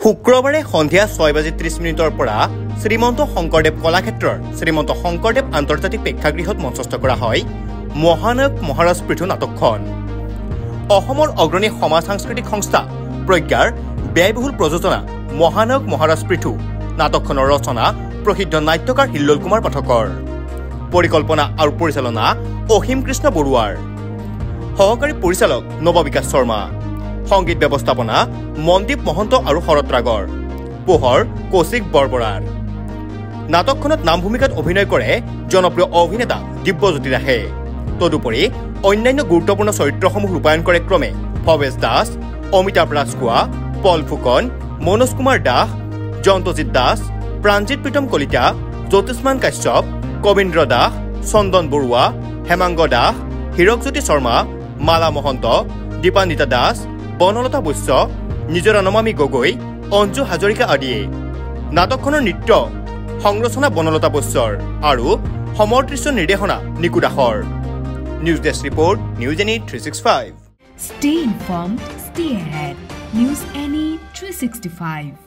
শুক্ৰবাৰে সন্ধিয়া 6:30 পৰা শ্ৰীমন্ত শংকৰদেৱ কলাক্ষেত্ৰৰ শ্ৰীমন্ত শংকৰদেৱ আন্তৰ্জাতিক প্ৰেক্ষাগৃহত মঞ্চস্থ কৰা হয় মহানায়ক মহাৰাজ পৃথু নাটকখন। অসমৰ অগ্ৰণী সমাজ সাংস্কৃতিক সংস্থা প্ৰজ্ঞাৰ ব্যয়বহুল প্ৰযোজনা মহানায়ক মহাৰাজ পৃথু নাটকখনৰ ৰচনা প্ৰসিদ্ধ নাট্যকাৰ হিল্লোল কুমাৰ পাঠকৰ, পৰিকল্পনা আৰু পৰিচালনা অসীম কৃষ্ণ বৰুৱাৰ, সহকাৰী পৰিচালক নৱবিকাশ শৰ্মা, সংগীত ব্যৱস্থাপনা মনদীপ মহন্ত আৰু শৰৎ ৰাগৰ, পোহৰ কৌশিক বৰবৰাৰ। নাটকখনত নাম ভূমিকাত অভিনয় কৰে জনপ্ৰিয় অভিনেতা দিব্যজ্যোতি দাসে। তদুপৰি অন্যান্য গুৰুত্বপূৰ্ণ চৰিত্ৰসমূহ ৰূপায়ণ কৰে ক্ৰমে ভৱেশ দাস, অমিতাভ ৰাজখোৱা, পল ফুকন, মনোজ কুমাৰ দাস, জয়ন্তজিৎ দাস, প্ৰাণজিৎ প্ৰীতম কলিতা, জ্যোতিষ্মান কাশ্যপ, কবীন্দ্ৰ দাস, চন্দন বৰুৱা, হেমাংগ দাস, হীৰকজ্যোতি শৰ্মা, মালা মহন্ত, দীপান্বিতা দাস, বনলতা বৈশ্য, নিজৰা নমামী গগৈ, অঞ্জু হাজৰিকা আদিয়ে। নাটকখনৰ নৃত্য সংৰচনা বনলতা বৈশ্যৰ আৰু সমদৃশ্য নিৰ্দেশনা নিকু দাসৰ। News desk report, news any 365। Stay informed, stay ahead. News Any 365.